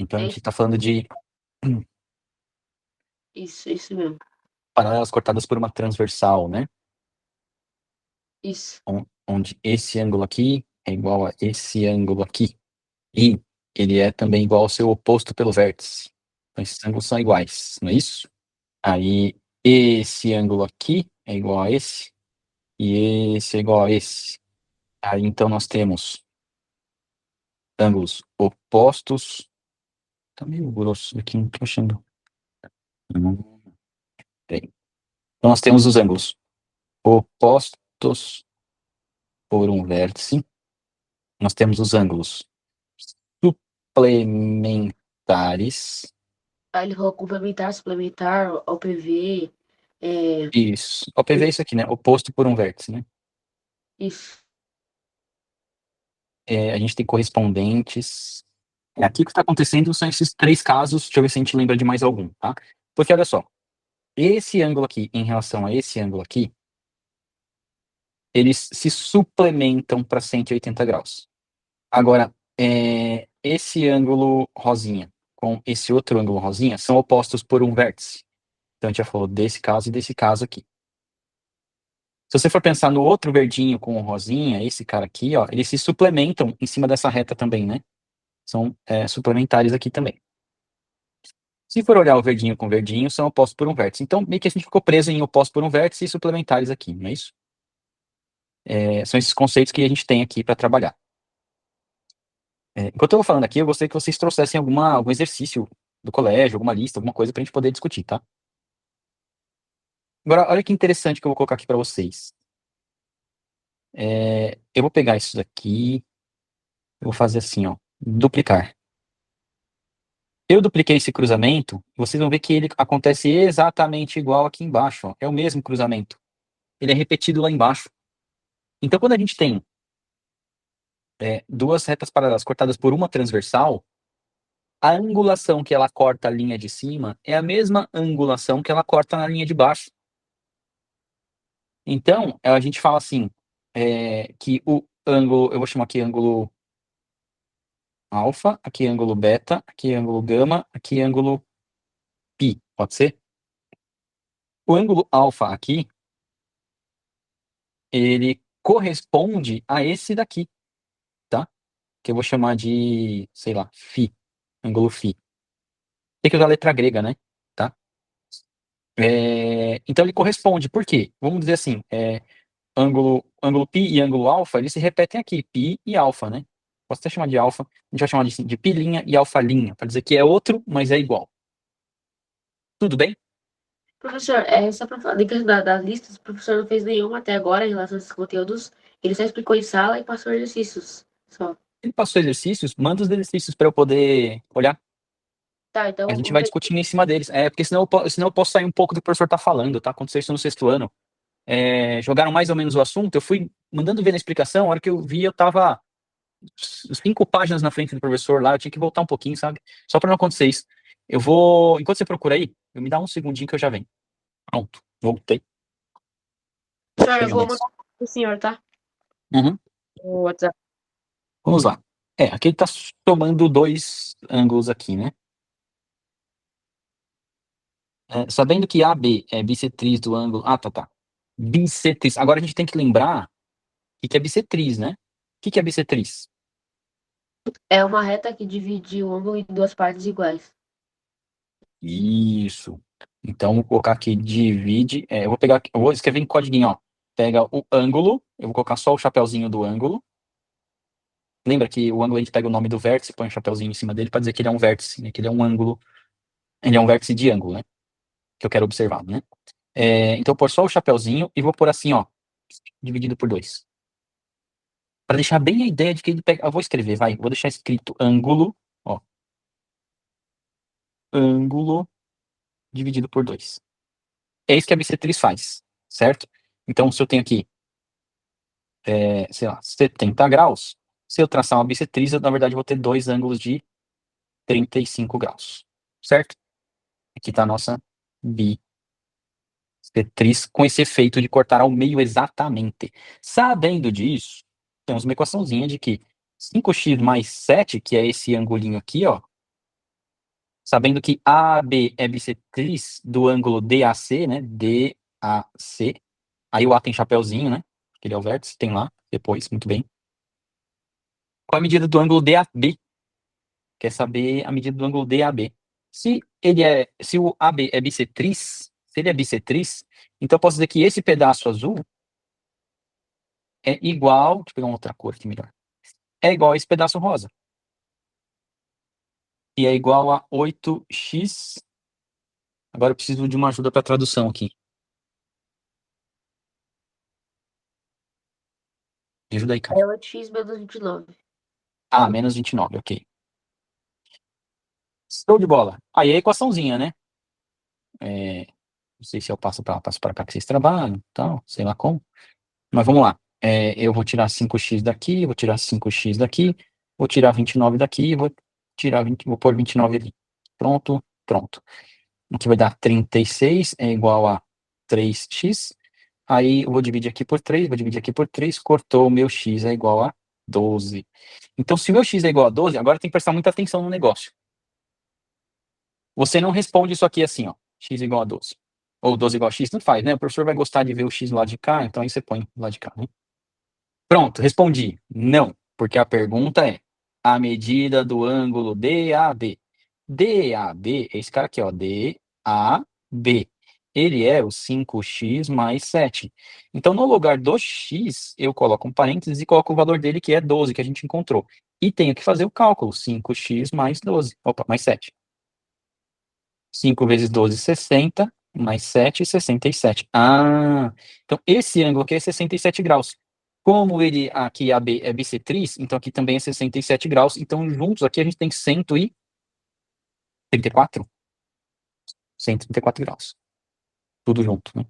Então a É gente está falando de isso mesmo. paralelas cortadas por uma transversal, né? Isso. Onde esse ângulo aqui é igual a esse ângulo aqui. E ele é também igual ao seu oposto pelo vértice. Então esses ângulos são iguais, não é isso? Aí esse ângulo aqui é igual a esse. E esse é igual a esse. Aí então nós temos ângulos opostos. Tá meio grosso aqui, não tô achando. Bem. Então nós temos os ângulos opostos por um vértice. Nós temos os ângulos suplementares. Aí ele falou complementar, suplementar, OPV, é, Isso. OPV é isso aqui, né? Oposto por um vértice, né? isso. A gente tem correspondentes. Aqui o que está acontecendo são esses três casos. Deixa eu ver se a gente lembra de mais algum, tá? Porque olha só, esse ângulo aqui em relação a esse ângulo aqui, eles se suplementam para 180 graus. Agora, esse ângulo rosinha com esse outro ângulo rosinha são opostos por um vértice. Então a gente já falou desse caso e desse caso aqui. Se você for pensar no outro verdinho com o rosinha, esse cara aqui, ó, eles se suplementam em cima dessa reta também, né? São suplementares aqui também. Se for olhar o verdinho com o verdinho, são opostos por um vértice. Então, meio que a gente ficou preso em opostos por um vértice e suplementares aqui, não é isso? São esses conceitos que a gente tem aqui para trabalhar. Enquanto eu vou falando aqui, eu gostaria que vocês trouxessem algum exercício do colégio, alguma lista, alguma coisa para a gente poder discutir, tá? Agora, olha que interessante que eu vou colocar aqui para vocês. Eu vou pegar isso daqui, eu vou fazer assim, ó, duplicar. Eu dupliquei esse cruzamento, vocês vão ver que ele acontece exatamente igual aqui embaixo, ó. É o mesmo cruzamento. Ele é repetido lá embaixo. Então, quando a gente tem duas retas paralelas cortadas por uma transversal, a angulação que ela corta a linha de cima é a mesma angulação que ela corta na linha de baixo. Então, a gente fala assim, que o ângulo, eu vou chamar aqui ângulo alfa, aqui ângulo beta, aqui ângulo gama, aqui ângulo π, pode ser? O ângulo alfa aqui, ele corresponde a esse daqui, tá? Que eu vou chamar de, sei lá, φ, ângulo φ. Tem que usar a letra grega, né? Tá? Então ele corresponde, por quê? Vamos dizer assim, ângulo π e ângulo alfa, eles se repetem aqui, π e alfa, né? Posso até chamar de alfa, a gente vai chamar de π' e alfa', para dizer que é outro, mas é igual. Tudo bem? Professor, só para falar, dicas das listas, o professor não fez nenhuma até agora em relação a esses conteúdos. Ele só explicou em sala e passou exercícios. Só. Ele passou exercícios, manda os exercícios para eu poder olhar. Tá, então A gente vamos vai ver. discutindo em cima deles. Porque senão eu posso sair um pouco do que o professor está falando, tá? Aconteceu isso no sexto ano. Jogaram mais ou menos o assunto, eu fui mandando ver na explicação, a hora que eu vi, eu tava 5 páginas na frente do professor lá, eu tinha que voltar um pouquinho, sabe? Só para não acontecer isso. Enquanto você procura aí, me dá um segundinho que eu já venho. Pronto, voltei. Professor, eu Tenha vou mais. mandar pro senhor, tá? Uhum. O WhatsApp. Vamos lá. Aqui ele tá somando dois ângulos aqui, né? Sabendo que AB é bissetriz do ângulo. Ah, tá. Bissetriz. Agora a gente tem que lembrar o que é bissetriz, né? O que é bissetriz? É uma reta que divide o ângulo em duas partes iguais. Isso. Então, vou colocar aqui divide. Eu vou escrever em código, ó. Pega o ângulo, eu vou colocar só o chapeuzinho do ângulo. Lembra que o ângulo a gente pega o nome do vértice, põe o chapeuzinho em cima dele para dizer que ele é um vértice, né? Que ele é um ângulo. Ele é um vértice de ângulo, né? Que eu quero observar, né? Então, eu pôr só o chapeuzinho e vou pôr assim, ó, dividido por 2. Para deixar bem a ideia de que ele pega. Eu vou escrever, vai. Vou deixar escrito ângulo, ó. Ângulo dividido por 2. É isso que a bissetriz faz, certo? Então, se eu tenho aqui, sei lá, 70 graus, se eu traçar uma bissetriz, eu, na verdade, vou ter dois ângulos de 35 graus, certo? Aqui está a nossa bissetriz com esse efeito de cortar ao meio exatamente. Sabendo disso, temos uma equaçãozinha de que 5x mais 7, que é esse angulinho aqui, ó, Sabendo que AB é bissetriz do ângulo DAC, né? DAC. Aí o A tem chapéuzinho, né? Que ele é o vértice, tem lá, depois, muito bem. Qual é a medida do ângulo DAB? Quer saber a medida do ângulo DAB. Se o AB é bissetriz, se ele é bissetriz, então eu posso dizer que esse pedaço azul é igual, deixa eu pegar uma outra cor aqui melhor. É igual a esse pedaço rosa. E é igual a 8x. Agora eu preciso de uma ajuda para tradução aqui. Me ajuda aí, cara. É 8x menos 29. Ah, menos 29, ok. Show de bola. Aí é a equaçãozinha, né? Não sei se eu passo para cá que vocês trabalham, tal, sei lá como. Mas vamos lá. Eu vou tirar 5x daqui, vou tirar 5x daqui, vou tirar 29 daqui, vou pôr 29 ali. Pronto, pronto. Aqui vai dar 36, é igual a 3x. Aí eu vou dividir aqui por 3, vou dividir aqui por 3, cortou, o meu x é igual a 12. Então, se o meu x é igual a 12, agora tem que prestar muita atenção no negócio. Você não responde isso aqui assim, ó, x igual a 12. Ou 12 igual a x, não faz, né? O professor vai gostar de ver o x lá de cá, então aí você põe lá de cá, né? Pronto, respondi. Não, porque a pergunta é a medida do ângulo DAB. DAB é esse cara aqui, ó, DAB. Ele é o 5x mais 7. Então, no lugar do x, eu coloco um parênteses e coloco o valor dele, que é 12, que a gente encontrou. E tenho que fazer o cálculo, 5x mais 12. Opa, mais 7. 5 vezes 12, 60, mais 7, 67. Ah, então esse ângulo aqui é 67 graus. Como ele aqui AB é bissetriz, então aqui também é 67 graus. Então juntos aqui a gente tem 134. 134 graus. Tudo junto, né?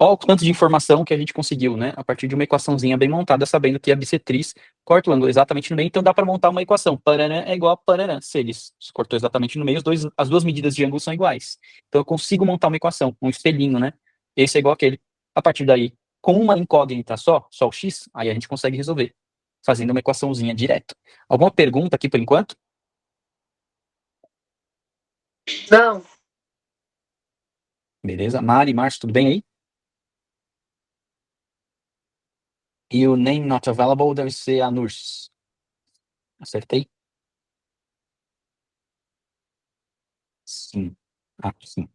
Olha o tanto de informação que a gente conseguiu, né? A partir de uma equaçãozinha bem montada, sabendo que a bissetriz corta o ângulo exatamente no meio, então dá para montar uma equação. Paranã é igual a paranã. Se eles cortou exatamente no meio, as duas medidas de ângulo são iguais. Então eu consigo montar uma equação, um espelhinho, né? Esse é igual aquele. A partir daí, com uma incógnita só o x, aí a gente consegue resolver, fazendo uma equaçãozinha direto. Alguma pergunta aqui por enquanto? Não, Beleza. Mari, Márcio, tudo bem aí? E o name not available deve ser a nurse. Acertei? Sim. Ah, sim.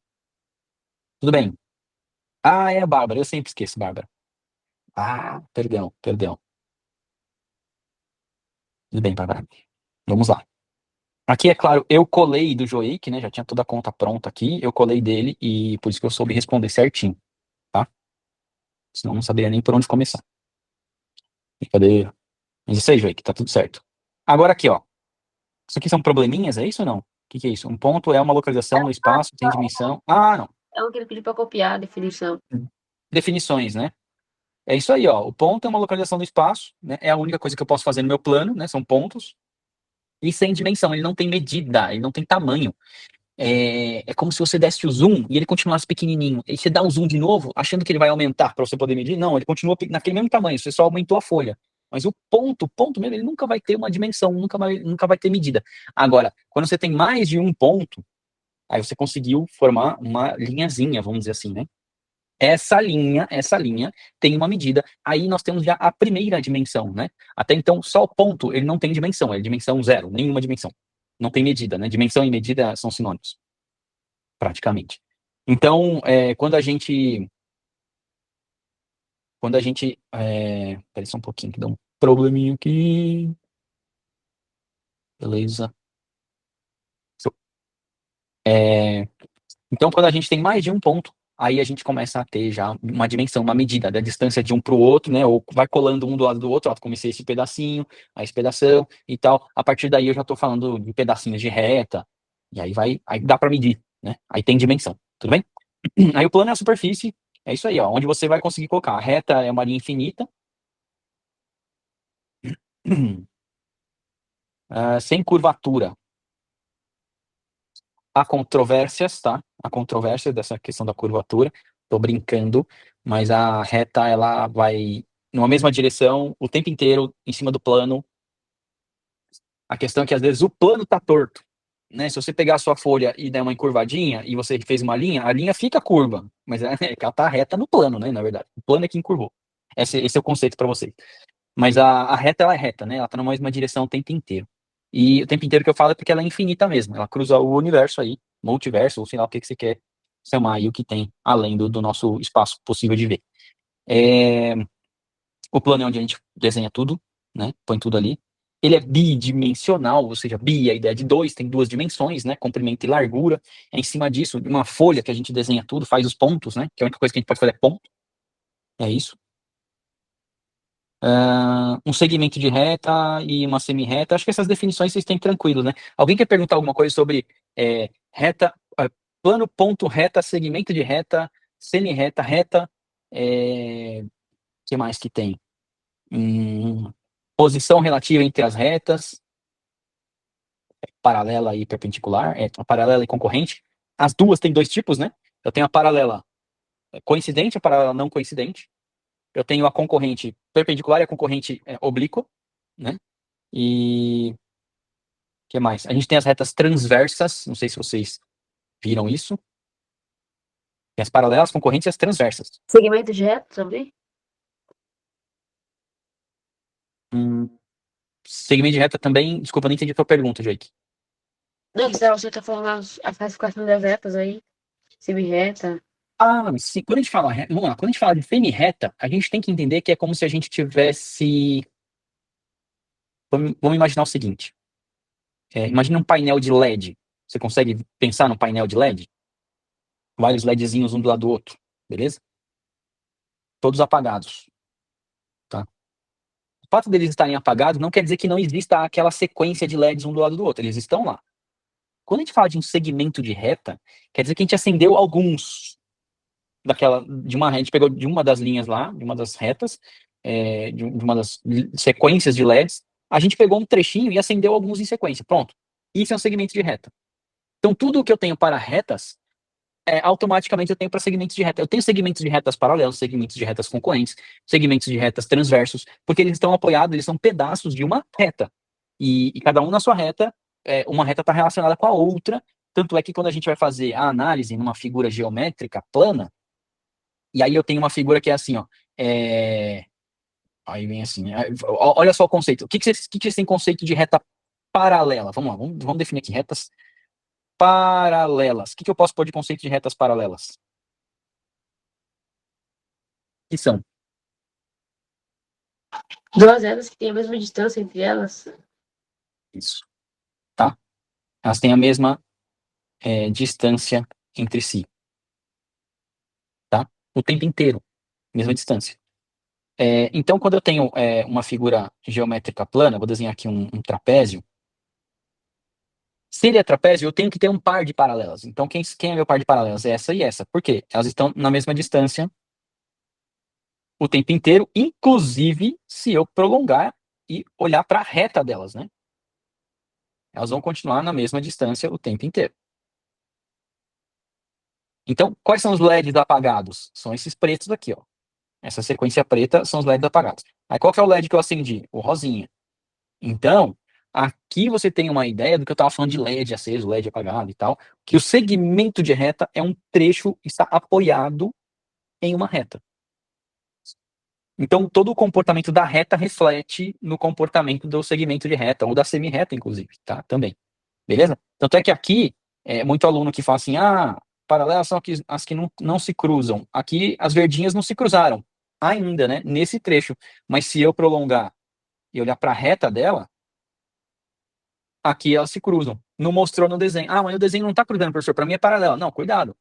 Tudo bem. Ah, é a Bárbara. Eu sempre esqueço, Bárbara. Ah, perdão, perdão. Tudo bem, Bárbara. Vamos lá. Aqui, é claro, eu colei do Joik, né? Já tinha toda a conta pronta aqui. Eu colei dele e por isso que eu soube responder certinho, tá? Senão eu não saberia nem por onde começar. Cadê? Mas isso aí, Joik, tá tudo certo. Agora aqui, ó. Isso aqui são probleminhas, é isso ou não? O que que é isso? Um ponto é uma localização no espaço, tem dimensão. Ah, não. é o que ele pediu para copiar a definição. Definições, né? É isso aí, ó. O ponto é uma localização do espaço, né? É a única coisa que eu posso fazer no meu plano, né? São pontos. E sem dimensão, ele não tem medida, ele não tem tamanho. É como se você desse o zoom e ele continuasse pequenininho. E você dá o zoom de novo, achando que ele vai aumentar para você poder medir. Não, ele continua naquele mesmo tamanho, você só aumentou a folha. Mas o ponto mesmo, ele nunca vai ter uma dimensão, nunca vai ter medida. Agora, quando você tem mais de um ponto, aí você conseguiu formar uma linhazinha, vamos dizer assim, né? Essa linha tem uma medida. Aí nós temos já a primeira dimensão, né? Até então, só o ponto, ele não tem dimensão, é dimensão zero, nenhuma dimensão. Não tem medida, né? Dimensão e medida são sinônimos, praticamente. Então, peraí só um pouquinho, que dá um probleminha aqui. Beleza. É, Então, quando a gente tem mais de um ponto, aí a gente começa a ter já uma dimensão, uma medida da distância de um para o outro, né? Ou vai colando um do lado do outro, ó, comecei esse pedacinho, a esse pedação e tal. A partir daí eu já estou falando de pedacinhos de reta, e aí dá para medir, né? Aí tem dimensão, tudo bem? Aí o plano é a superfície, é isso aí, ó, onde você vai conseguir colocar. A reta é uma linha infinita, sem curvatura. Há controvérsias, tá? Há controvérsia dessa questão da curvatura. Tô brincando, mas a reta ela vai numa mesma direção o tempo inteiro em cima do plano. A questão é que às vezes o plano tá torto. né? Se você pegar a sua folha e der uma encurvadinha e você fez uma linha, a linha fica curva, mas ela tá reta no plano, né? Na verdade, o plano é que encurvou. Esse é o conceito para vocês. Mas a reta, ela é reta, né? Ela tá numa mesma direção o tempo inteiro. E o tempo inteiro que eu falo é porque ela é infinita mesmo. Ela cruza o universo aí, multiverso, ou sei lá o que que você quer chamar aí, o que tem além do nosso espaço possível de ver. É, o plano é onde a gente desenha tudo, né? Põe tudo ali. Ele é bidimensional, ou seja, bi, a ideia de dois, tem duas dimensões, né? Comprimento e largura. É em cima disso, uma folha que a gente desenha tudo, faz os pontos, né? Que a única coisa que a gente pode fazer é ponto. É isso. Um segmento de reta e uma semi-reta. Acho que essas definições vocês têm tranquilo, né? Alguém quer perguntar alguma coisa sobre reta, plano, ponto, reta, segmento de reta, semi-reta, reta, que mais que tem? Posição relativa entre as retas, paralela e perpendicular, paralela e concorrente. As duas têm dois tipos, né? Eu tenho a paralela coincidente, a paralela não coincidente. Eu tenho a concorrente perpendicular e a concorrente oblíqua, né? E o que mais? A gente tem as retas transversas, não sei se vocês viram isso. Tem as paralelas, concorrentes e as transversas. Segmento de reto também? Segmento de reta também, desculpa, não entendi a tua pergunta, Jake. Não, você tá falando a classificação das retas aí, semi-reta. Sim, quando a gente fala, vamos lá, quando a gente fala de semi-reta, a gente tem que entender que é como se a gente tivesse, vamos imaginar o seguinte, imagina um painel de LED, você consegue pensar num painel de LED? Vários LEDzinhos um do lado do outro, beleza? Todos apagados, tá? O fato deles estarem apagados não quer dizer que não exista aquela sequência de LEDs um do lado do outro, eles estão lá. Quando a gente fala de um segmento de reta, quer dizer que a gente acendeu alguns a gente pegou de uma das linhas lá, de uma das retas, de uma das sequências de LEDs, a gente pegou um trechinho e acendeu alguns em sequência. Pronto. Isso é um segmento de reta. Então, tudo o que eu tenho para retas, automaticamente eu tenho para segmentos de reta. Eu tenho segmentos de retas paralelos, segmentos de retas concorrentes, segmentos de retas transversos, porque eles estão apoiados, eles são pedaços de uma reta. E cada um na sua reta, uma reta está relacionada com a outra. Tanto é que quando a gente vai fazer a análise numa figura geométrica plana, e aí eu tenho uma figura que é assim, ó. Aí vem assim. Olha só o conceito. O que vocês têm conceito de reta paralela? Vamos lá, vamos definir aqui. Retas paralelas. O que eu posso pôr de conceito de retas paralelas? Que são? Duas retas que têm a mesma distância entre elas. Isso. Tá? Elas têm a mesma distância entre si. Tá? O tempo inteiro. Mesma distância. Então, quando eu tenho uma figura geométrica plana, vou desenhar aqui um trapézio. Se ele é trapézio, eu tenho que ter um par de paralelas. Então, quem é meu par de paralelas? É essa e essa. Por quê? Elas estão na mesma distância o tempo inteiro, inclusive se eu prolongar e olhar para a reta delas, né? Elas vão continuar na mesma distância o tempo inteiro. Então, quais são os LEDs apagados? São esses pretos aqui, ó. Essa sequência preta são os LEDs apagados. Aí, qual que é o LED que eu acendi? O rosinha. Então, aqui você tem uma ideia do que eu estava falando de LED aceso, LED apagado e tal, que o segmento de reta é um trecho que está apoiado em uma reta. Então, todo o comportamento da reta reflete no comportamento do segmento de reta, ou da semi-reta, inclusive, tá? Também. Beleza? Tanto é que aqui, muito aluno que fala assim, paralelas são as que não se cruzam. Aqui, as verdinhas não se cruzaram ainda, né? Nesse trecho. Mas se eu prolongar e olhar para a reta dela, aqui elas se cruzam. Não mostrou no desenho. Mas o desenho não está cruzando, professor. Para mim é paralela. Não, cuidado.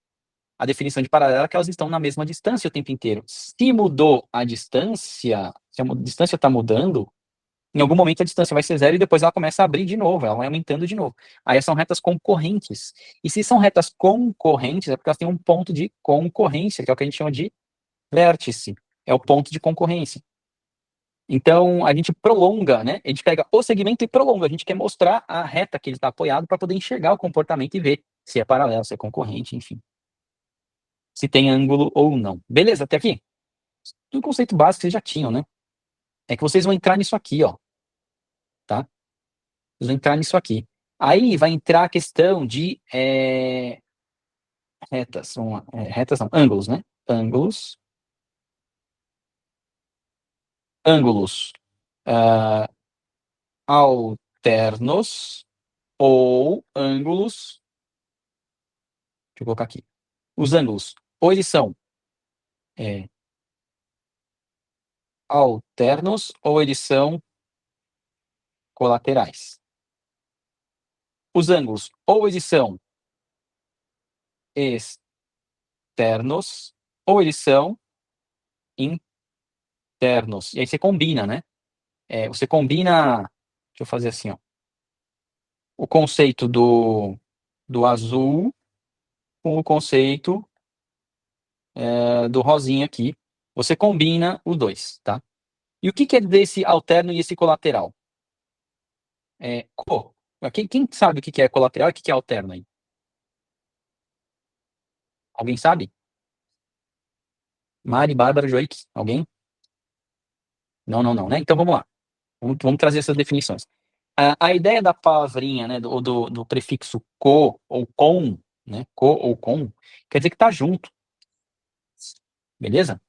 A definição de paralela é que elas estão na mesma distância o tempo inteiro. Se mudou a distância, se a distância está mudando, em algum momento a distância vai ser zero e depois ela começa a abrir de novo, ela vai aumentando de novo. Aí são retas concorrentes. E se são retas concorrentes, é porque elas têm um ponto de concorrência, que é o que a gente chama de vértice. É o ponto de concorrência. Então, a gente prolonga, né? A gente pega o segmento e prolonga. A gente quer mostrar a reta que ele está apoiado para poder enxergar o comportamento e ver se é paralelo, se é concorrente, enfim. Se tem ângulo ou não. Beleza, até aqui? Tudo conceito básico vocês já tinham, né? É que vocês vão entrar nisso aqui, ó. Tá? Vocês vão entrar nisso aqui. Aí vai entrar a questão de retas, retas não, ângulos, né? Ângulos alternos ou ângulos. Deixa eu colocar aqui. Os ângulos, ou eles são alternos ou eles são colaterais. Os ângulos, ou eles são externos ou eles são internos. E aí você combina, né? Você combina. Deixa eu fazer assim, ó. O conceito do azul com o conceito do rosinha aqui. Você combina os dois, tá? E o que quer dizer esse alterno e esse colateral? Quem sabe o que é colateral e o que é alterno aí? Alguém sabe? Mari, Bárbara, Joique? Alguém? Não, não, não, né? Então vamos lá. Vamos trazer essas definições. A ideia da palavrinha, né, do prefixo co ou com, né, co ou com, quer dizer que tá junto, beleza?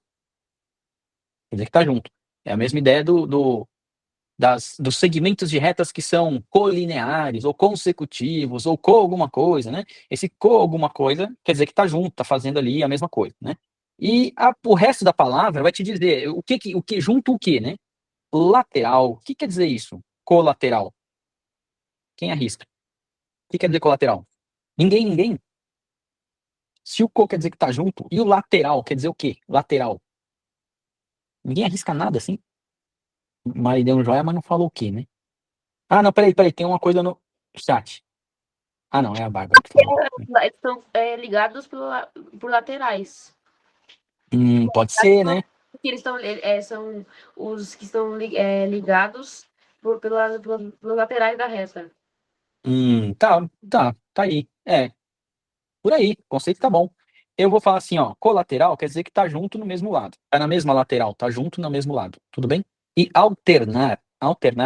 Quer dizer que tá junto. É a mesma ideia dos segmentos de retas que são colineares, ou consecutivos, ou co alguma coisa, né? Esse co alguma coisa quer dizer que tá junto, tá fazendo ali a mesma coisa, né? E o resto da palavra vai te dizer o que junto o que, né? Lateral. O que quer dizer isso? Colateral. Quem arrisca? O que quer dizer colateral? Ninguém. Se o co quer dizer que tá junto, e o lateral quer dizer o quê? Lateral. Ninguém arrisca nada assim. Mari deu um joia, mas não falou o quê, né? Ah, não, peraí, tem uma coisa no chat. Ah, não, é a Bárbara que falou. Eles estão ligados por laterais. Pode ser, né? Eles são os que estão ligados pelos laterais da reta. Tá aí. Por aí, o conceito tá bom. Eu vou falar assim, ó, colateral quer dizer que tá junto no mesmo lado. Tá na mesma lateral, tá junto no mesmo lado. Tudo bem? E alternar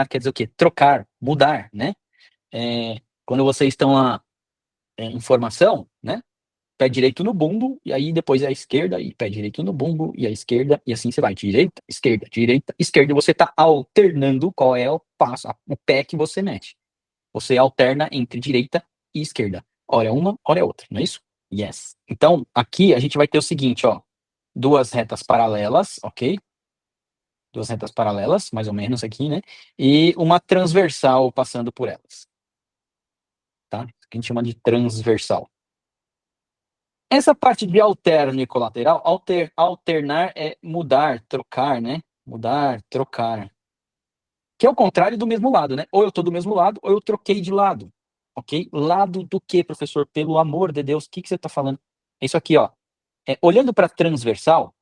quer dizer o quê? Trocar, mudar, né? Quando vocês estão lá em formação, né? Pé direito no bumbo, e aí depois a esquerda, e pé direito no bumbo, e a esquerda, e assim você vai. Direita, esquerda, esquerda. E você tá alternando qual é o passo, o pé que você mete. Você alterna entre direita e esquerda. Ora é uma, ora é outra, não é isso? Yes. Então, aqui a gente vai ter o seguinte, ó. Duas retas paralelas, ok? Duas retas paralelas, mais ou menos aqui, né? E uma transversal passando por elas. Tá? Isso que a gente chama de transversal. Essa parte de alterno e colateral, alternar é mudar, trocar, né? Mudar, trocar. Que é o contrário do mesmo lado, né? Ou eu tô do mesmo lado, ou eu troquei de lado. Ok? Lado do que, professor? Pelo amor de Deus, o que você está falando? É isso aqui, ó. Olhando para transversal,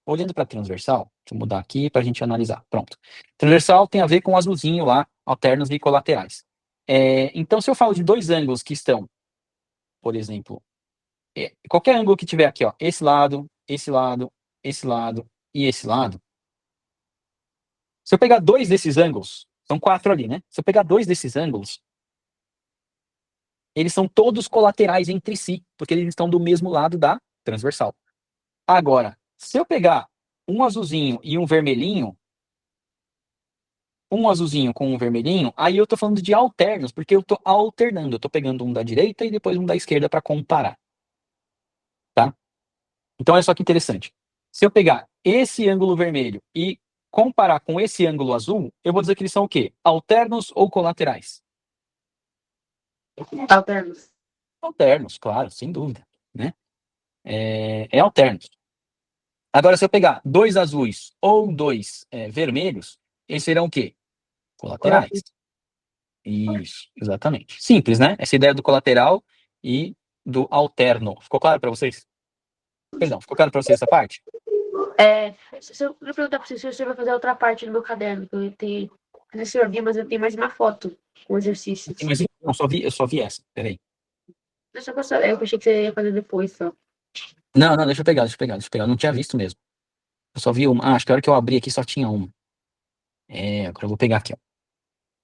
deixa eu mudar aqui para a gente analisar. Pronto. Transversal tem a ver com o azulzinho lá, alternos e colaterais. Então, se eu falo de dois ângulos que estão, por exemplo, qualquer ângulo que tiver aqui, ó, esse lado, esse lado, esse lado e esse lado, se eu pegar dois desses ângulos, são quatro ali, né? Se eu pegar dois desses ângulos, eles são todos colaterais entre si, porque eles estão do mesmo lado da transversal. Agora, se eu pegar um azulzinho e um vermelhinho, um azulzinho com um vermelhinho, aí eu tô falando de alternos, porque eu tô alternando, eu tô pegando um da direita e depois um da esquerda para comparar, tá? Então olha só que interessante. Se eu pegar esse ângulo vermelho e comparar com esse ângulo azul, eu vou dizer que eles são o quê? Alternos ou colaterais? Alternos. Alternos, claro, sem dúvida, né? É alternos. Agora, se eu pegar dois azuis ou dois vermelhos, eles serão o quê? Colaterais. Isso, exatamente. Simples, né? Essa ideia do colateral e do alterno. Ficou claro para vocês? Perdão, ficou claro para vocês essa parte? Se eu perguntar para você se você vai fazer outra parte do meu caderno, que eu tenho. Não sei se eu vi, mas eu tenho mais uma foto com exercícios. Mas eu só vi essa. Peraí. Deixa eu passar. Eu achei que você ia fazer depois só. Não, deixa eu pegar. Eu não tinha visto mesmo. Eu só vi uma. Acho que a hora que eu abri aqui só tinha uma. Agora eu vou pegar aqui, ó.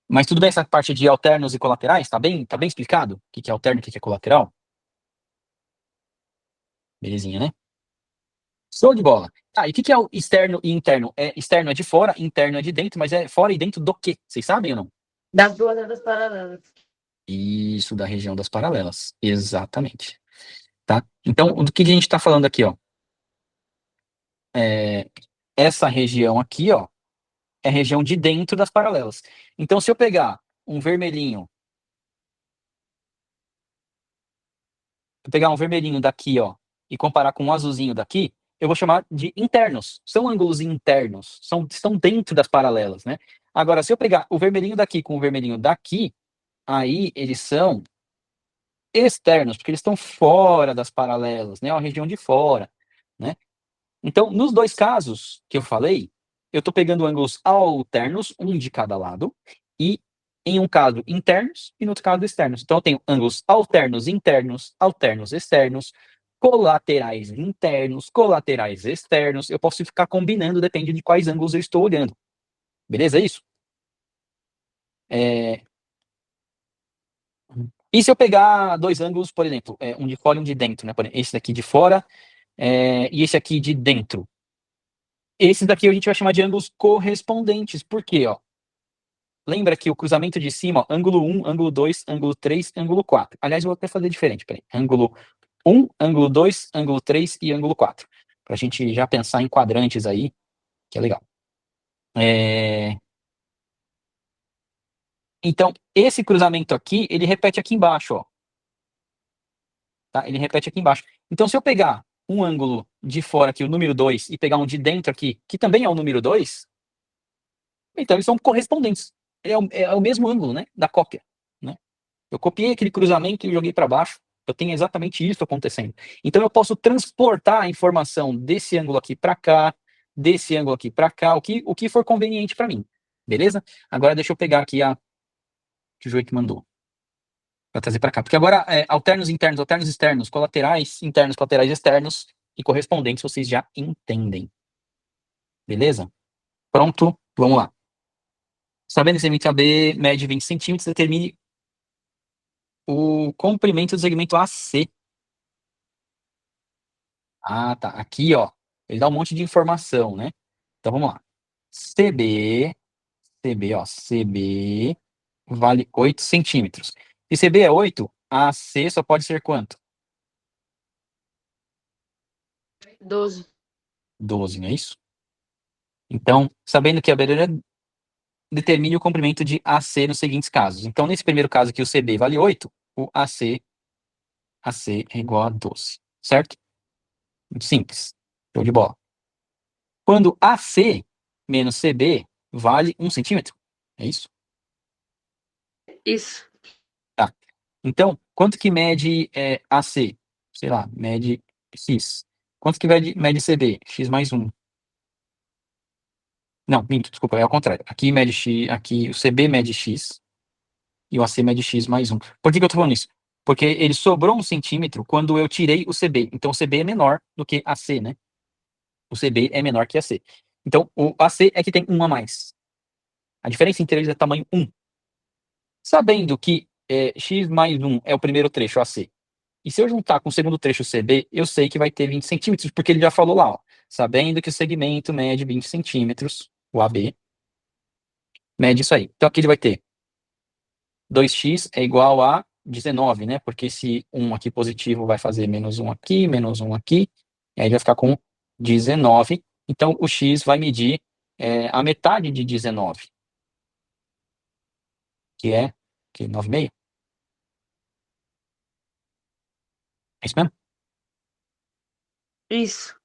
Mas tudo bem essa parte de alternos e colaterais? Tá bem explicado? O que que é alterno e o que que é colateral? Belezinha, né? Show de bola. Ah, e o que que é o externo e interno? Externo é de fora, interno é de dentro, mas é fora e dentro do quê? Vocês sabem ou não? Das duas andas paralelas. Isso, da região das paralelas. Exatamente. Tá? Então, do que a gente está falando aqui, ó? É, essa região aqui, ó, é a região de dentro das paralelas. Então, se eu pegar um vermelhinho, daqui, ó, e comparar com um azulzinho daqui, eu vou chamar de internos. São ângulos internos, estão dentro das paralelas, né? Agora, se eu pegar o vermelhinho daqui com o vermelhinho daqui, aí eles são externos, porque eles estão fora das paralelas, né? É uma região de fora, né? Então, nos dois casos que eu falei, eu estou pegando ângulos alternos, um de cada lado, e em um caso internos e no outro caso externos. Então, eu tenho ângulos alternos internos, alternos externos, colaterais internos, colaterais externos. Eu posso ficar combinando, depende de quais ângulos eu estou olhando. Beleza? É isso? É... E se eu pegar dois ângulos, por exemplo, um de fora e um de dentro, né? Por exemplo, esse daqui de fora e esse aqui de dentro. Esses daqui a gente vai chamar de ângulos correspondentes. Por quê? Ó? Lembra que o cruzamento de cima, ó, ângulo 1, ângulo 2, ângulo 3, ângulo 4. Aliás, eu vou até fazer diferente. Peraí. Ângulo 1, ângulo 2, ângulo 3 e ângulo 4. Para a gente já pensar em quadrantes aí, que é legal. Então, esse cruzamento aqui, ele repete aqui embaixo. Ó, tá? Ele repete aqui embaixo. Então, se eu pegar um ângulo de fora aqui, o número 2, e pegar um de dentro aqui, que também é o número 2, então eles são correspondentes. É o mesmo ângulo, né? Da cópia. Né? Eu copiei aquele cruzamento e joguei para baixo. Eu tenho exatamente isso acontecendo. Então eu posso transportar a informação desse ângulo aqui para cá, desse ângulo aqui para cá, o que for conveniente para mim. Beleza? Agora deixa eu pegar aqui a que o Joey que mandou para trazer para cá. Porque agora alternos internos, alternos externos, colaterais internos, colaterais externos e correspondentes vocês já entendem. Beleza? Pronto? Vamos lá. Sabendo que o segmento AB mede 20 centímetros, determine o comprimento do segmento AC. Ah, tá. Aqui, ó, ele dá um monte de informação, né? Então vamos lá. CB vale 8 centímetros. Se CB é 8, AC só pode ser quanto? 12. 12, não é isso? Então, sabendo que a beira determine o comprimento de AC nos seguintes casos. Então, nesse primeiro caso aqui, o CB vale 8, o AC é igual a 12, certo? Muito simples. Show de bola. Quando AC menos CB vale 1 centímetro. É isso? Isso. Tá. Então, quanto que mede AC? Sei lá, mede X. Quanto que mede CB? X mais 1. Não, minto, desculpa, é ao contrário. Aqui mede X, aqui o CB mede X e o AC mede X mais 1. Por que que eu tô falando isso? Porque ele sobrou 1 centímetro quando eu tirei o CB. Então, o CB é menor do que AC, né? O CB é menor que AC. Então, o AC é que tem 1 a mais. A diferença entre eles é tamanho 1. Sabendo que X mais 1 é o primeiro trecho AC, e se eu juntar com o segundo trecho CB, eu sei que vai ter 20 centímetros, porque ele já falou lá, ó, sabendo que o segmento mede 20 centímetros, o AB, mede isso aí. Então aqui ele vai ter 2x é igual a 19, né? Porque esse 1 aqui positivo vai fazer menos 1 aqui, menos 1 aqui, e aí vai ficar com 19. Então o x vai medir a metade de 19, que é 9,5. É isso mesmo? Isso.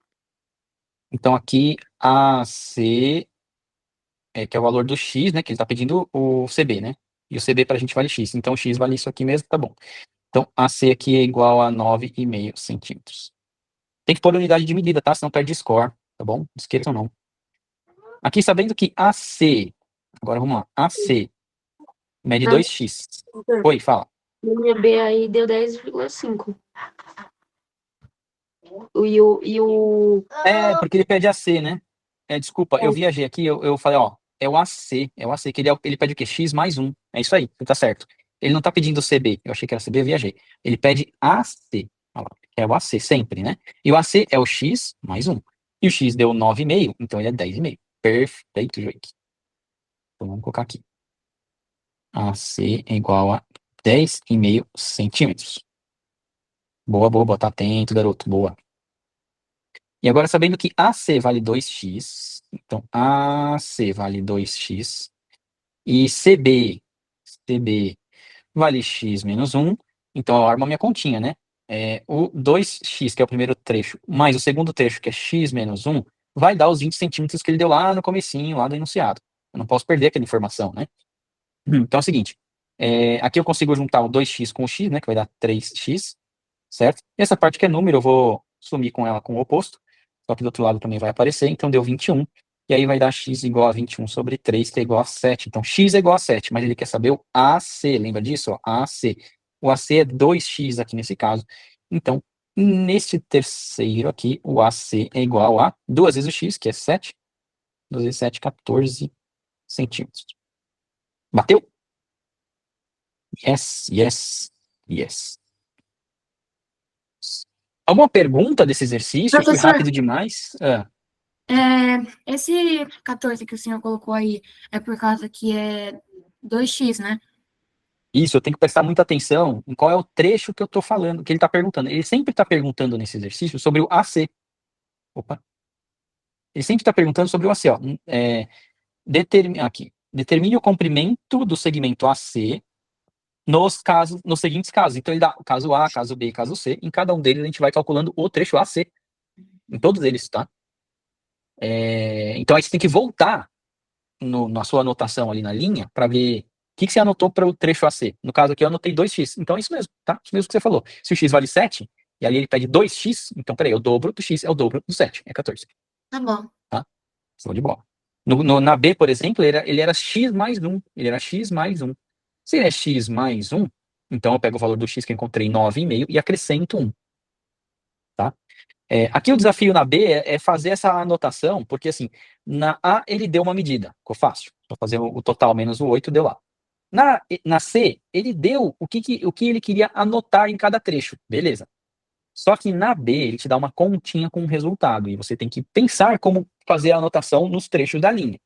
Então aqui AC, que é o valor do X, né? Que ele está pedindo o CB, né? E o CB para a gente vale X. Então o X vale isso aqui mesmo, tá bom. Então AC aqui é igual a 9,5 centímetros. Tem que pôr unidade de medida, tá? Senão perde score, tá bom? Não esqueçam não. Aqui sabendo que AC, agora vamos lá, AC mede Na 2x. Oi, fala. minha B aí deu 10,5. E o. Porque ele pede AC, né? Desculpa, eu viajei aqui, eu falei, ó, é o AC, que ele pede o quê? X mais um. É isso aí, tá certo. Ele não tá pedindo CB, eu achei que era CB, eu viajei. Ele pede AC, olha lá, que é o AC sempre, né? E o AC é o X mais um. E o X deu 9,5, então ele é 10,5. Perfeito, Joik. Então vamos colocar aqui. AC é igual a 10,5 centímetros. Boa, boa, boa. Tá atento, garoto. Boa. E agora, sabendo que AC vale 2x, então AC vale 2x, e CB vale x menos 1, então eu armo a minha continha, né? O 2x, que é o primeiro trecho, mais o segundo trecho, que é x menos 1, vai dar os 20 centímetros que ele deu lá no comecinho, lá do enunciado. Eu não posso perder aquela informação, né? Então é o seguinte, aqui eu consigo juntar o 2x com o x, né, que vai dar 3x, certo? E essa parte que é número, eu vou sumir com ela com o oposto, só que do outro lado também vai aparecer, então deu 21. E aí vai dar x igual a 21 sobre 3, que é igual a 7. Então x é igual a 7, mas ele quer saber o AC, lembra disso? Ó, AC. O AC é 2x aqui nesse caso. Então, nesse terceiro aqui, o AC é igual a 2 vezes o x, que é 7. 2 vezes 7, 14 centímetros. Bateu? Yes, yes, yes. Alguma pergunta desse exercício? Foi Professor, rápido demais? esse 14 que o senhor colocou aí é por causa que é 2x, né? Isso, eu tenho que prestar muita atenção em qual é o trecho que eu estou falando, que ele está perguntando. Ele sempre está perguntando nesse exercício sobre o AC. Opa. Ele sempre está perguntando sobre o AC. Ó. Aqui. Determine o comprimento do segmento AC nos seguintes casos. Então, ele dá o caso A, caso B, caso C. Em cada um deles, a gente vai calculando o trecho AC. Em todos eles, tá? Então, aí você tem que voltar na sua anotação ali na linha para ver o que você anotou para o trecho AC. No caso aqui, eu anotei 2x. Então é isso mesmo, tá? Isso mesmo que você falou. Se o x vale 7, e ali ele pede 2x, então peraí, o dobro do x é o dobro do 7, é 14. Tá bom. Tá? Show de bola. Na B, por exemplo, ele era x mais 1. Ele era x mais 1. Se ele é x mais 1, então eu pego o valor do x que eu encontrei 9,5 e acrescento 1. Tá? Aqui o desafio na B é fazer essa anotação, porque assim, na A ele deu uma medida, ficou fácil. Vou fazer o total menos o 8, deu lá. Na C, ele deu o que ele queria anotar em cada trecho, beleza. Só que na B, ele te dá uma continha com o resultado, e você tem que pensar como fazer a anotação nos trechos da linha.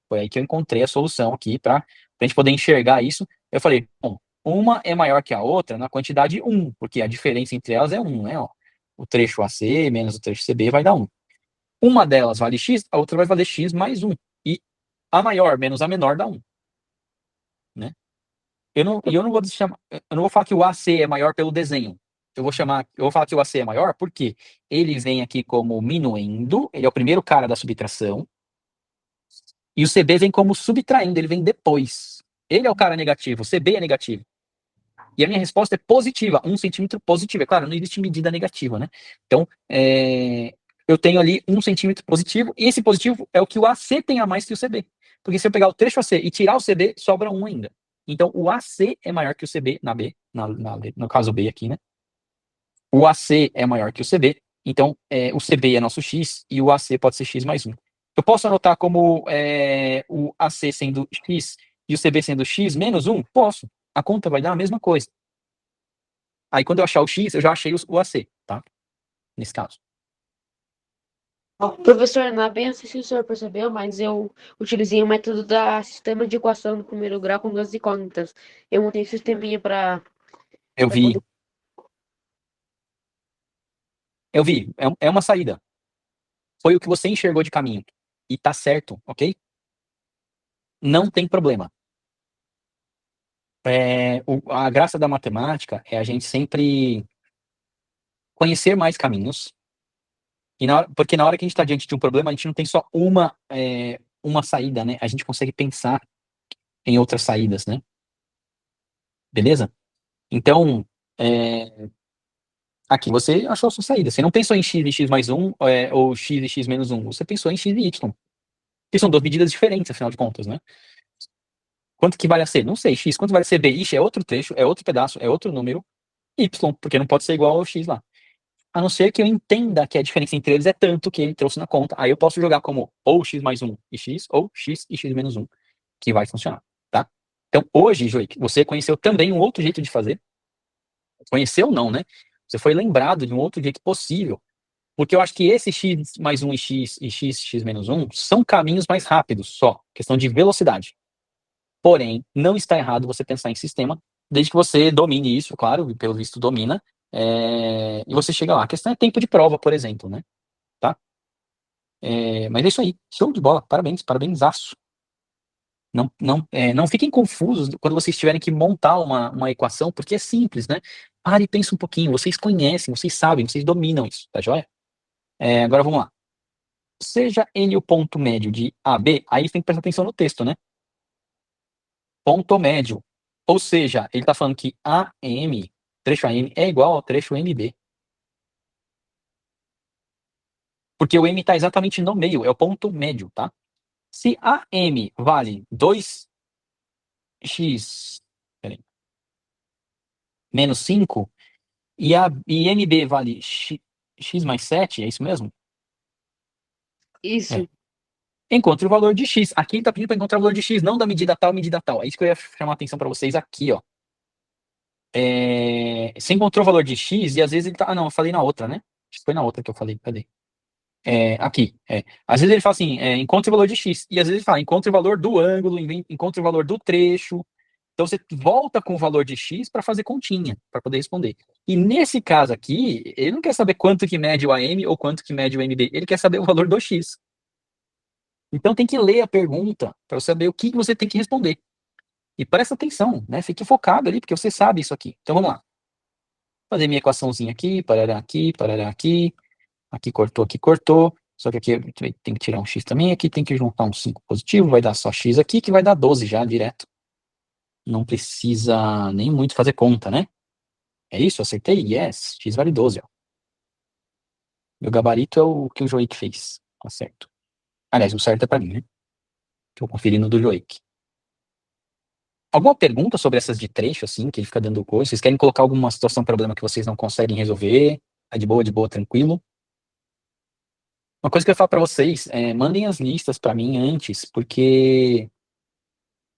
Foi aí que eu encontrei a solução aqui para a gente poder enxergar isso. Eu falei, bom, uma é maior que a outra na quantidade 1, porque a diferença entre elas é 1, né? Ó. O trecho AC menos o trecho CB vai dar 1. Uma delas vale X, a outra vai valer X mais 1. E a maior menos a menor dá 1. Né? Eu não vou chamar, eu não vou falar que o AC é maior pelo desenho. Eu vou falar que o AC é maior porque ele vem aqui como minuendo, ele é o primeiro cara da subtração, e o CB vem como subtraindo, ele vem depois. Ele é o cara negativo, o CB é negativo. E a minha resposta é positiva, 1 centímetro positivo. É claro, não existe medida negativa, né? Então, eu tenho ali 1 centímetro positivo, e esse positivo é o que o AC tem a mais que o CB. Porque se eu pegar o trecho AC e tirar o CB, sobra 1 ainda. Então, o AC é maior que o CB na B, no caso B aqui, né? O AC é maior que o CB, então o CB é nosso X e o AC pode ser X mais 1. Eu posso anotar como o AC sendo X e o CB sendo X menos 1? Posso. A conta vai dar a mesma coisa. Aí quando eu achar o X, eu já achei o AC, tá? Nesse caso. Professor, na bem, não sei se o senhor percebeu, mas eu utilizei o método da sistema de equação do primeiro grau com duas incógnitas. Eu montei um sisteminha para Eu poder. vi. Eu vi. É uma saída. Foi o que você enxergou de caminho. E tá certo, ok? Não tem problema. A graça da matemática é a gente sempre conhecer mais caminhos. Porque na hora que a gente está diante de um problema, a gente não tem só uma saída, né? A gente consegue pensar em outras saídas, né? Beleza? Então, aqui você achou a sua saída. Você não pensou em x e x mais 1 ou x e x menos 1. Você pensou em x e y. Que são duas medidas diferentes, afinal de contas, né? Quanto que vale a C? Não sei. X, quanto vale a CB? Ixi, é outro trecho, é outro pedaço, é outro número. Y, porque não pode ser igual ao X lá. a não ser que eu entenda que a diferença entre eles é tanto que ele trouxe na conta. Aí eu posso jogar como ou x mais 1 e x, ou x e x menos 1, que vai funcionar, tá? Então, hoje, Joik, você conheceu também um outro jeito de fazer. Conheceu não, né? Você foi lembrado de um outro jeito possível. Porque eu acho que esse x mais 1 e x menos 1 são caminhos mais rápidos só. Questão de velocidade. Porém, não está errado você pensar em sistema, desde que você domine isso, claro, e pelo visto domina, e você chega lá. A questão é tempo de prova, por exemplo, né? Tá? Mas é isso aí. Show de bola. Parabéns, parabenzaço. Não fiquem confusos quando vocês tiverem que montar uma equação, porque é simples, né? Pare e pensa um pouquinho. Vocês conhecem, vocês sabem, vocês dominam isso, tá joia? Agora vamos lá. Seja N o ponto médio de AB, aí você tem que prestar atenção no texto, né? Ponto médio. Ou seja, ele está falando que AM, trecho AM, é igual ao trecho MB. Porque o M está exatamente no meio, é o ponto médio, tá? Se AM vale 2x menos 5 e MB vale x mais 7, é isso mesmo? Isso. Encontre o valor de x. Aqui ele está pedindo para encontrar o valor de x, não da medida tal, medida tal. É isso que eu ia chamar a atenção para vocês aqui, ó. Você encontrou o valor de x e às vezes ele tá. Ah, não, eu falei na outra, né? Acho que foi na outra que eu falei. Cadê? Aqui. Às vezes ele fala assim: encontre o valor de x. E às vezes ele fala: encontre o valor do ângulo, encontre o valor do trecho. Então você volta com o valor de x para fazer continha, para poder responder. E nesse caso aqui, ele não quer saber quanto que mede o AM ou quanto que mede o MB. Ele quer saber o valor do x. Então tem que ler a pergunta para saber o que você tem que responder. E presta atenção, né? Fique focado ali, porque você sabe isso aqui. Então vamos lá. Fazer minha equaçãozinha aqui, parará aqui, parará aqui. Aqui cortou, aqui cortou. Só que aqui tem que tirar um x também. Aqui tem que juntar um 5 positivo. Vai dar só x aqui, que vai dar 12 já, direto. Não precisa nem muito fazer conta, né? É isso? Acertei? Yes. X vale 12, ó. Meu gabarito é o que o Joik fez. Tá certo. Aliás, o certo é pra mim, né? Tô conferindo do Joik. Alguma pergunta sobre essas de trecho, assim, que ele fica dando coisa? Vocês querem colocar alguma situação, problema que vocês não conseguem resolver? Tá de boa, tranquilo? Uma coisa que eu ia falar pra vocês, mandem as listas pra mim antes, porque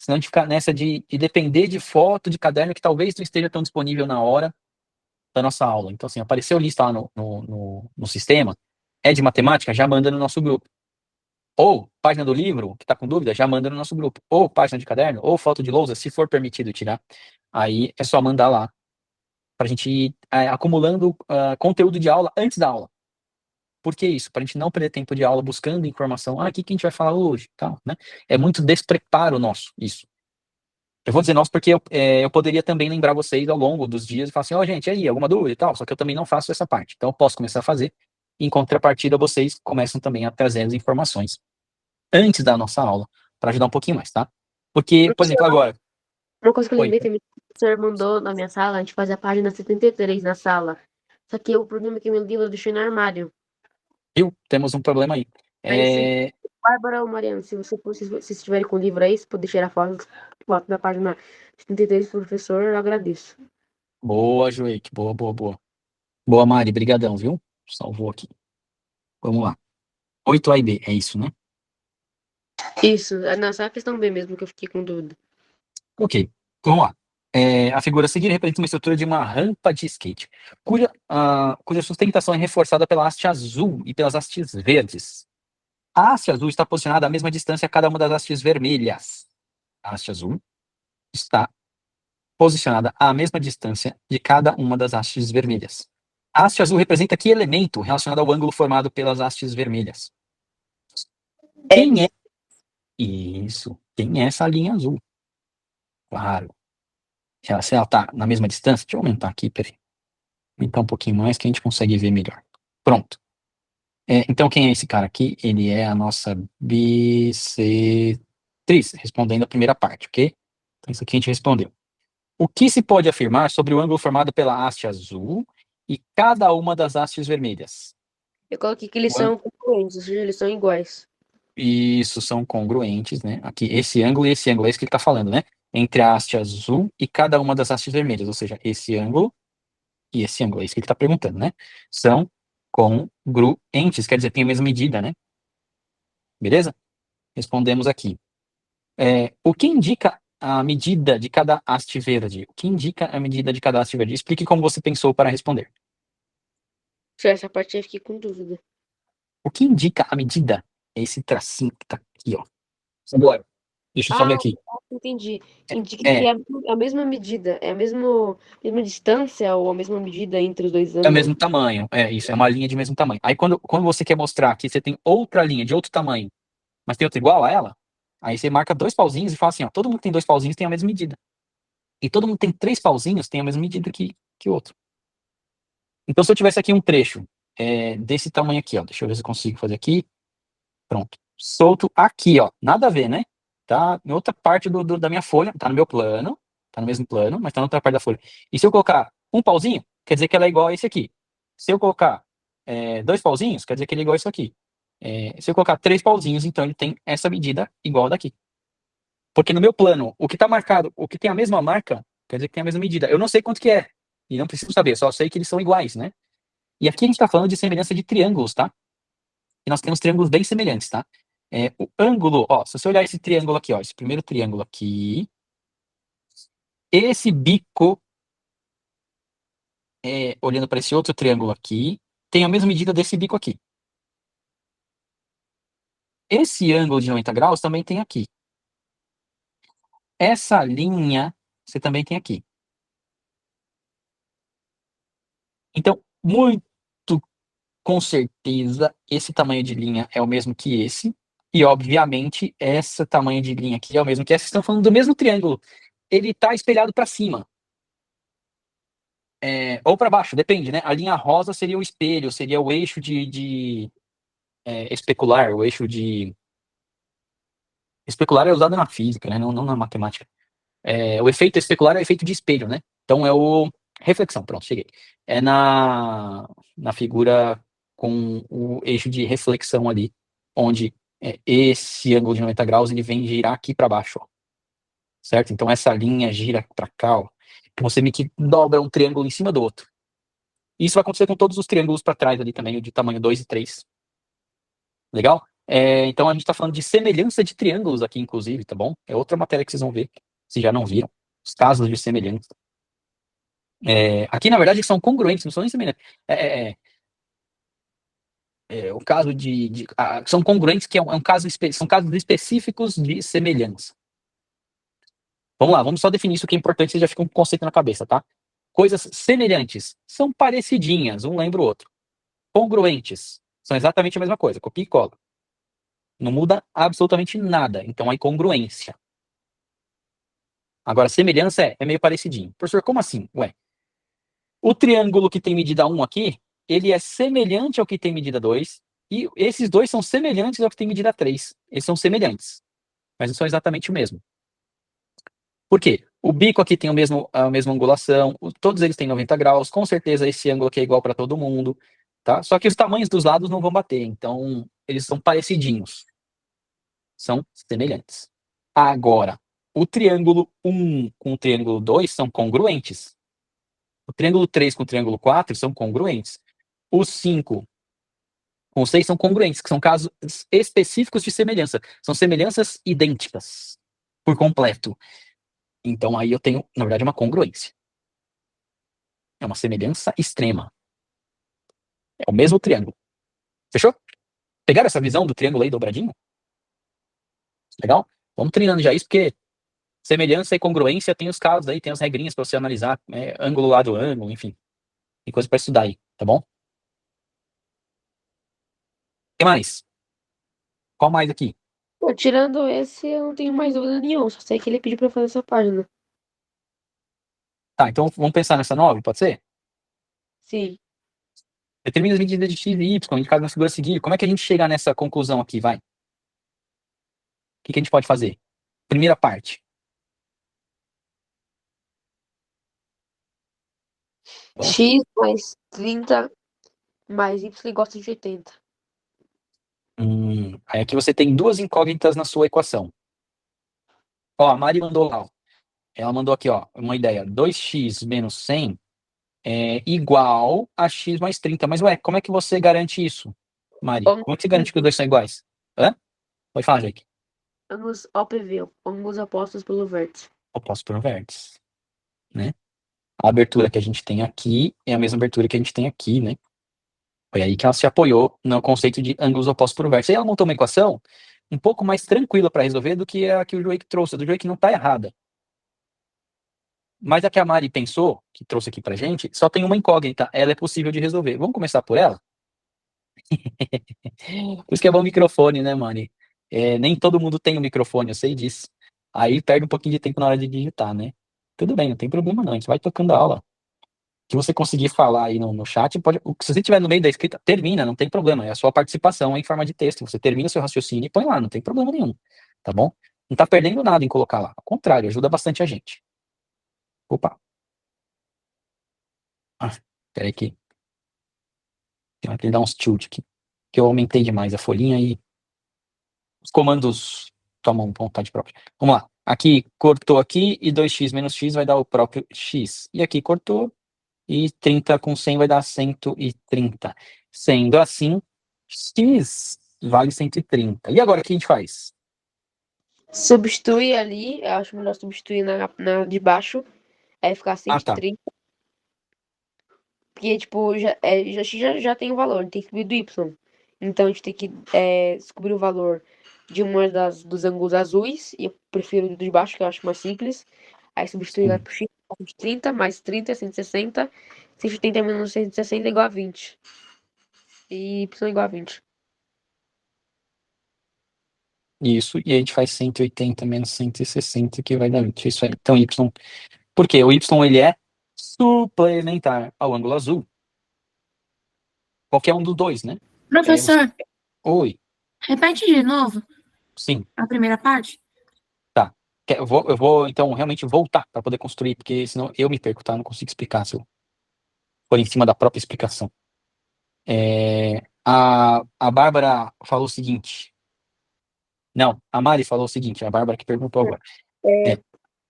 senão a gente fica nessa de depender de foto, de caderno, que talvez não esteja tão disponível na hora da nossa aula. Então, assim, apareceu lista lá no sistema, é de matemática, já manda no nosso grupo. Ou página do livro, que tá com dúvida, já manda no nosso grupo. Ou página de caderno, ou foto de lousa, se for permitido tirar. Aí é só mandar lá, pra gente ir acumulando conteúdo de aula antes da aula. Por que isso? Para a gente não perder tempo de aula buscando informação. O que a gente vai falar hoje? Tal, né? É muito despreparo nosso, isso. Eu vou dizer nosso porque eu poderia também lembrar vocês ao longo dos dias e falar assim, gente, aí, alguma dúvida e tal? Só que eu também não faço essa parte. Então eu posso começar a fazer. E em contrapartida, vocês começam também a trazer as informações antes da nossa aula, para ajudar um pouquinho mais, tá? Porque, por exemplo, agora... Uma coisa que eu Oi. lembrei também, o professor mandou na minha sala, a gente fazia a página 73 na sala. Só que o problema é que meu livro eu deixei no armário. Viu? Temos um problema aí. Aí, Bárbara ou Mariana, se vocês estiverem com o livro aí, se puder tirar foto da página 73 pro professor, eu agradeço. Boa, Joeik. Boa. Boa, Mari. Brigadão, viu? Salvou aqui. Vamos lá. 8A e B, é isso, né? Isso, não, só a questão B mesmo que eu fiquei com dúvida. Ok, vamos lá. A figura a seguir representa uma estrutura de uma rampa de skate, cuja sustentação é reforçada pela haste azul e pelas hastes verdes. A haste azul está posicionada à mesma distância a cada uma das hastes vermelhas. A haste azul está posicionada à mesma distância de cada uma das hastes vermelhas. A haste azul representa que elemento relacionado ao ângulo formado pelas hastes vermelhas? Quem é? Isso. Quem é essa linha azul? Claro. Se ela está na mesma distância, deixa eu aumentar aqui, peraí. Aumentar um pouquinho mais que a gente consegue ver melhor. Pronto. Então, quem é esse cara aqui? Ele é a nossa bissetriz, respondendo a primeira parte, ok? Então, isso aqui a gente respondeu. O que se pode afirmar sobre o ângulo formado pela haste azul e cada uma das hastes vermelhas? Eu coloquei que eles são congruentes, ou seja, eles são iguais. Isso, são congruentes, né? Aqui, esse ângulo e esse ângulo, é isso que ele está falando, né? Entre a haste azul e cada uma das hastes vermelhas, ou seja, esse ângulo e esse ângulo, é isso que ele está perguntando, né? São Congruentes, quer dizer, tem a mesma medida, né? Beleza? Respondemos aqui. O que indica a medida de cada haste verde? O que indica a medida de cada haste verde? Explique como você pensou para responder. Professor, essa parte eu fiquei com dúvida. O que indica a medida? É esse tracinho que tá aqui, ó. Agora, deixa eu só ver aqui. Entendi. Indica que É, é a mesma medida, é a mesma distância ou a mesma medida entre os dois é o ângulos. mesmo tamanho. É isso, é uma linha de mesmo tamanho. Aí quando você quer mostrar que você tem outra linha de outro tamanho, mas tem outra igual a ela, aí você marca 2 pauzinhos e fala assim, ó, todo mundo que tem 2 pauzinhos tem a mesma medida. E todo mundo que tem 3 pauzinhos tem a mesma medida que o outro. Então, se eu tivesse aqui um trecho desse tamanho aqui, ó, deixa eu ver se eu consigo fazer aqui. Pronto. Solto aqui, ó. Nada a ver, né? Tá em outra parte da minha folha, tá no meu plano, tá no mesmo plano, mas tá na outra parte da folha. E se eu colocar um pauzinho, quer dizer que ela é igual a esse aqui. Se eu colocar 2 pauzinhos, quer dizer que ele é igual a isso aqui. Se eu colocar 3 pauzinhos, então ele tem essa medida igual a daqui. Porque no meu plano, o que tá marcado, o que tem a mesma marca, quer dizer que tem a mesma medida. Eu não sei quanto que é. E não preciso saber, só sei que eles são iguais, né? E aqui a gente está falando de semelhança de triângulos, tá? E nós temos triângulos bem semelhantes, tá? O ângulo, ó, se você olhar esse triângulo aqui, ó, esse primeiro triângulo aqui, esse bico, olhando para esse outro triângulo aqui, tem a mesma medida desse bico aqui. Esse ângulo de 90 graus também tem aqui. Essa linha, você também tem aqui. Então, muito com certeza, esse tamanho de linha é o mesmo que esse. E, obviamente, esse tamanho de linha aqui é o mesmo que esse. Estão falando do mesmo triângulo. Ele está espelhado para cima. Ou para baixo, depende, né? A linha rosa seria o espelho, seria o eixo de especular, o eixo de... Especular é usado na física, né? Não na matemática. O efeito especular é o efeito de espelho, né? Então é o... Reflexão, pronto, cheguei. É na figura com o eixo de reflexão ali, onde esse ângulo de 90 graus ele vem girar aqui para baixo, ó, certo? Então essa linha gira para cá, ó, você meio que dobra um triângulo em cima do outro. Isso vai acontecer com todos os triângulos para trás ali também, de tamanho 2 e 3. Legal? Então a gente está falando de semelhança de triângulos aqui, inclusive, tá bom? É outra matéria que vocês vão ver, se já não viram. Os casos de semelhança. Aqui, na verdade, são congruentes, não são nem semelhantes. O caso são congruentes, que são casos específicos de semelhança. Vamos lá, vamos só definir isso que é importante, você já fica um conceito na cabeça, tá? Coisas semelhantes são parecidinhas, um lembra o outro. Congruentes são exatamente a mesma coisa, copia e cola. Não muda absolutamente nada, então é congruência. Agora, semelhança é meio parecidinho. Professor, como assim? Ué, o triângulo que tem medida 1 aqui, ele é semelhante ao que tem medida 2, e esses dois são semelhantes ao que tem medida 3. Eles são semelhantes, mas não são exatamente o mesmo. Por quê? O bico aqui tem a mesma angulação, todos eles têm 90 graus, com certeza esse ângulo aqui é igual para todo mundo, tá? Só que os tamanhos dos lados não vão bater, então eles são parecidinhos. São semelhantes. Agora, o triângulo 1 com o triângulo 2 são congruentes. O triângulo 3 com o triângulo 4 são congruentes. Os 5 com o 6 são congruentes, que são casos específicos de semelhança. São semelhanças idênticas, por completo. Então aí eu tenho, na verdade, uma congruência. É uma semelhança extrema. É o mesmo triângulo. Fechou? Pegaram essa visão do triângulo aí dobradinho? Legal? Vamos treinando já isso, porque semelhança e congruência tem os casos aí, tem as regrinhas para você analisar, ângulo lado ângulo, enfim. Tem coisa para estudar aí, tá bom? O que mais? Qual mais aqui? Pô, tirando esse, eu não tenho mais dúvida nenhuma. Só sei que ele pediu pra eu fazer essa página. Tá, então vamos pensar nessa 9, pode ser? Sim. Determina as medidas de x e y, indicado na figura a seguir. Como é que a gente chega nessa conclusão aqui, vai? O que a gente pode fazer? Primeira parte. X mais 30 mais Y igual a 180. Aí aqui você tem duas incógnitas na sua equação. Ó, a Mari mandou lá, ó. Ela mandou aqui, ó, uma ideia. 2x menos 100 é igual a x mais 30. Mas, ué, como é que você garante isso, Mari? Como é que você garante que os dois são iguais? Hã? Pode falar, Jake. Ângulos OPV, ângulos opostos pelo vértice. Opostos por um vértice, né? A abertura que a gente tem aqui é a mesma abertura que a gente tem aqui, né? Foi aí que ela se apoiou no conceito de ângulos opostos por um vértice. E ela montou uma equação um pouco mais tranquila para resolver do que a que o Joey trouxe. A do Joey que não está errada. Mas a que a Mari pensou, que trouxe aqui pra gente, só tem uma incógnita. Ela é possível de resolver. Vamos começar por ela? Por isso que é bom o microfone, né, Mari? Nem todo mundo tem um microfone, eu sei disso. Aí perde um pouquinho de tempo na hora de digitar, né? Tudo bem, não tem problema não. A gente vai tocando a aula. Que você conseguir falar aí no chat, pode. Se você estiver no meio da escrita, termina, não tem problema. É a sua participação em forma de texto. Você termina o seu raciocínio e põe lá, não tem problema nenhum. Tá bom? Não tá perdendo nada em colocar lá. Ao contrário, ajuda bastante a gente. Opa. Peraí que tem que dar uns tilt aqui. Que eu aumentei demais a folhinha e os comandos tomam vontade própria. Vamos lá. Aqui cortou aqui e 2x menos x vai dar o próprio x. E aqui cortou e 30 com 100 vai dar 130. Sendo assim, x vale 130. E agora o que a gente faz? Substitui ali, eu acho melhor substituir na de baixo, aí ficar Ah, tá. 130. Porque, tipo, já tem o valor, tem que subir do Y. Então a gente tem que descobrir o valor de uma dos ângulos azuis, e eu prefiro o de baixo, que eu acho mais simples. Aí substituir lá Sim. pro X, 30, mais 30 é 160. 180 menos 160 é igual a 20. E Y é igual a 20. Isso, e a gente faz 180 menos 160, que vai dar 20. Isso aí. Então, y. Por quê? O y ele é suplementar ao ângulo azul. Qualquer um dos dois, né? Professor, Oi, repete de novo sim. a primeira parte. Tá. Eu vou, então, realmente voltar para poder construir, porque senão eu me perco, tá? Não consigo explicar se eu for em cima da própria explicação. A Bárbara falou o seguinte. Não, a Mari falou o seguinte, a Bárbara que perguntou agora. É,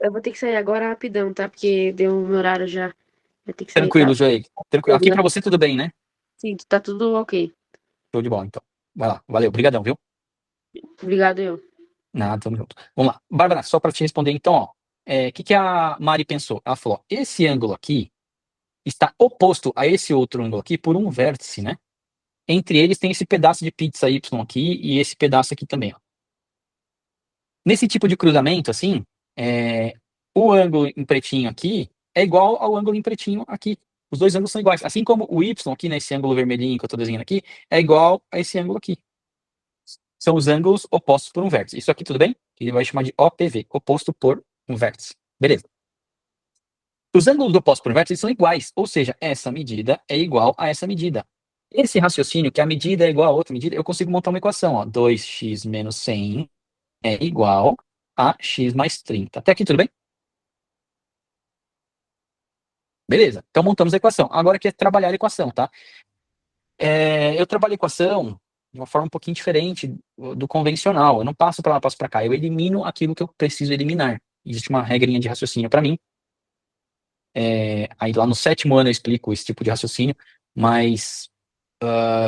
Eu vou ter que sair agora rapidão, tá? Porque deu o meu horário já. Vai ter que sair, tranquilo, tá? Joey. Tranquilo. Aqui para você tudo bem, né? Sim, tá tudo ok. Show de bola, então. Vai lá. Valeu. Obrigadão, viu? Obrigado, eu. Nada, tamo junto. Vamos lá. Bárbara, só para te responder, então, ó. O que a Mari pensou? Ela falou, esse ângulo aqui está oposto a esse outro ângulo aqui por um vértice, né? Entre eles tem esse pedaço de pizza Y aqui e esse pedaço aqui também, ó. Nesse tipo de cruzamento, assim, o ângulo em pretinho aqui é igual ao ângulo em pretinho aqui. Os dois ângulos são iguais. Assim como o Y aqui, nesse ângulo vermelhinho que eu estou desenhando aqui, é igual a esse ângulo aqui. São os ângulos opostos por um vértice. Isso aqui tudo bem? Ele vai chamar de OPV, oposto por um vértice. Beleza. Os ângulos opostos por um vértice são iguais, ou seja, essa medida é igual a essa medida. Esse raciocínio, que a medida é igual a outra medida, eu consigo montar uma equação. Ó, 2x menos 100 é igual a x mais 30. Até aqui tudo bem? Beleza. Então montamos a equação. Agora aqui é trabalhar a equação, tá? Eu trabalho a equação de uma forma um pouquinho diferente do convencional. Eu não passo para lá, passo para cá. Eu elimino aquilo que eu preciso eliminar. Existe uma regrinha de raciocínio para mim. Aí lá no 7º ano eu explico esse tipo de raciocínio, mas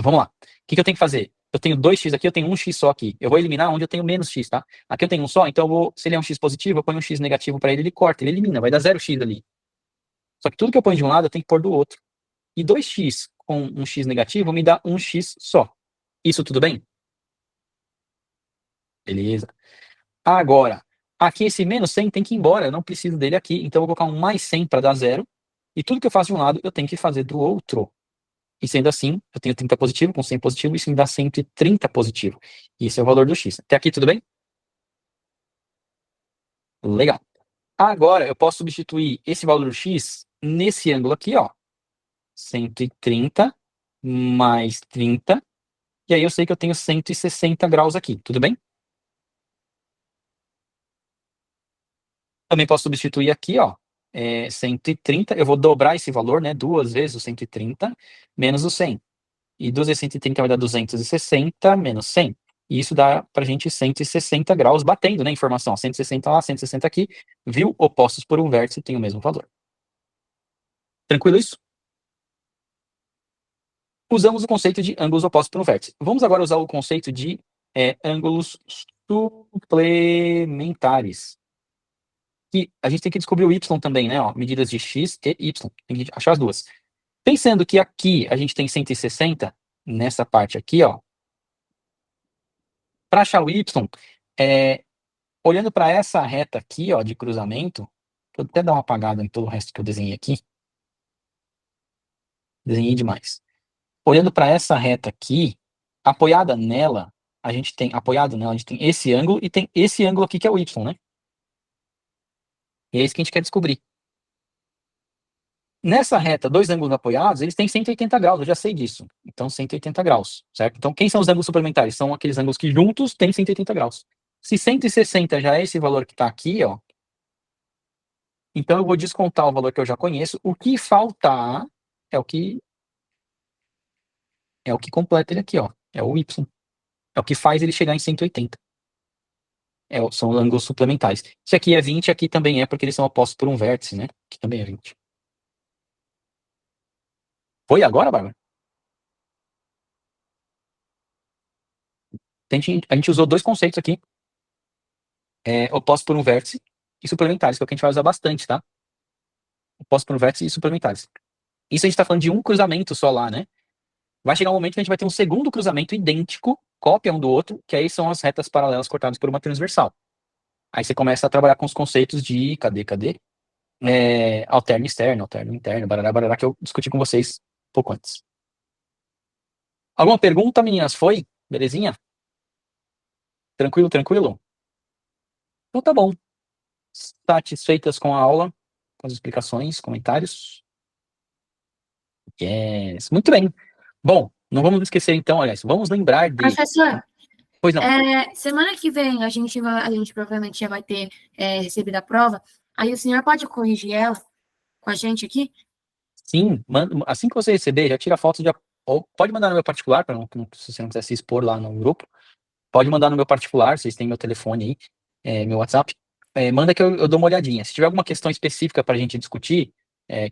vamos lá. O que eu tenho que fazer? Eu tenho 2x aqui, eu tenho um x só aqui. Eu vou eliminar onde eu tenho menos x, tá? Aqui eu tenho um só, então se ele é um x positivo, eu ponho um x negativo para ele corta, ele elimina, vai dar 0x ali. Só que tudo que eu ponho de um lado, eu tenho que pôr do outro. E 2x com um x negativo me dá um x só. Isso tudo bem? Beleza. Agora, aqui esse menos 100 tem que ir embora, eu não preciso dele aqui, então eu vou colocar um mais 100 para dar 0. E tudo que eu faço de um lado, eu tenho que fazer do outro. E sendo assim, eu tenho 30 positivo com 100 positivo, isso me dá 130 positivo. E esse é o valor do x. Até aqui tudo bem? Legal. Agora, eu posso substituir esse valor do x nesse ângulo aqui, ó. 130 mais 30. E aí eu sei que eu tenho 160 graus aqui, tudo bem? Também posso substituir aqui, ó. 130, eu vou dobrar esse valor, né? 2 vezes o 130 menos o 100. E 2 vezes 130 vai dar 260 menos 100. E isso dá pra gente 160 graus, batendo, né? Informação, ó, 160 lá, 160 aqui. Viu? Opostos por um vértice tem o mesmo valor. Tranquilo isso? usamos o conceito de ângulos opostos por um vértice. Vamos agora usar o conceito de ângulos suplementares. Que a gente tem que descobrir o y também, né? Ó, medidas de x e y. Tem que achar as duas. Pensando que aqui a gente tem 160, nessa parte aqui, ó. Para achar o y, olhando para essa reta aqui, ó, de cruzamento, vou até dar uma apagada em todo o resto que eu desenhei aqui. Desenhei demais. Olhando para essa reta aqui, apoiada nela, a gente tem esse ângulo e tem esse ângulo aqui que é o y, né? E é isso que a gente quer descobrir. Nessa reta, dois ângulos apoiados, eles têm 180 graus, eu já sei disso. Então, 180 graus, certo? Então, quem são os ângulos suplementares? São aqueles ângulos que juntos têm 180 graus. Se 160 já é esse valor que está aqui, ó, então eu vou descontar o valor que eu já conheço. O que faltar é o que completa ele aqui, ó. É o y. É o que faz ele chegar em 180. São ângulos suplementares. Se aqui é 20, aqui também é, porque eles são opostos por um vértice, né? Que também é 20. Foi agora, Bárbara? A gente usou dois conceitos aqui. Opostos por um vértice e suplementares, que é o que a gente vai usar bastante, tá? Opostos por um vértice e suplementares. Isso a gente tá falando de um cruzamento só lá, né? Vai chegar um momento que a gente vai ter um segundo cruzamento idêntico, cópia um do outro, que aí são as retas paralelas cortadas por uma transversal. Aí você começa a trabalhar com os conceitos de, cadê? Alterno externo, alterno interno, barará, que eu discuti com vocês um pouco antes. Alguma pergunta, meninas? Foi? Belezinha? Tranquilo? Então tá bom. Satisfeitas com a aula, com as explicações, comentários? Yes. Muito bem. Bom, não vamos esquecer então, aliás, vamos lembrar de... Professor, Pois não. Semana que vem a gente provavelmente já vai ter recebido a prova. Aí o senhor pode corrigir ela com a gente aqui? Sim, assim que você receber, já tira foto, ou pode mandar no meu particular, se você não quiser se expor lá no grupo, pode mandar no meu particular, vocês têm meu telefone aí, meu WhatsApp, manda que eu dou uma olhadinha. Se tiver alguma questão específica para a gente discutir,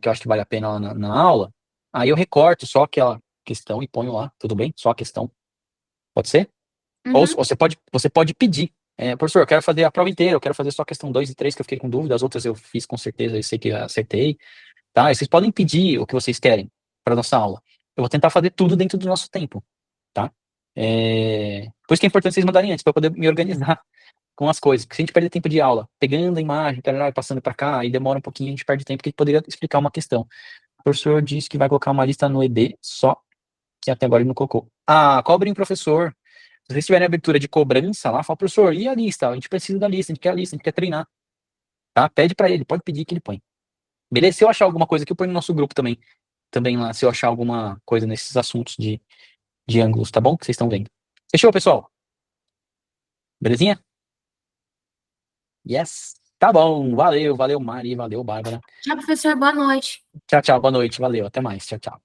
que eu acho que vale a pena lá na aula, aí eu recorto só aquela questão e ponho lá, tudo bem? Só a questão. Pode ser? Ou você pode pedir. Professor, eu quero fazer a prova inteira, eu quero fazer só a questão 2 e 3, que eu fiquei com dúvida, as outras eu fiz com certeza, eu sei que eu acertei. Tá? E vocês podem pedir o que vocês querem para nossa aula. Eu vou tentar fazer tudo dentro do nosso tempo, tá? Por isso que é importante vocês mandarem antes, para eu poder me organizar com as coisas. Porque se a gente perder tempo de aula, pegando a imagem, tarará, passando para cá, aí demora um pouquinho, a gente perde tempo, porque a gente poderia explicar uma questão. O professor disse que vai colocar uma lista no EB, só que até agora ele não colocou. Cobrem o professor. Se vocês tiverem abertura de cobrança lá, fala, professor, e a lista? A gente precisa da lista, a gente quer a lista, a gente quer treinar. Tá? Pede para ele, pode pedir que ele põe. Beleza? Se eu achar alguma coisa aqui, eu ponho no nosso grupo também lá, se eu achar alguma coisa nesses assuntos de ângulos, tá bom? Que vocês estão vendo. Fechou, pessoal? Belezinha? Yes. Tá bom. Valeu, Mari, valeu, Bárbara. Tchau, professor. Boa noite. Tchau, boa noite. Valeu, até mais. Tchau.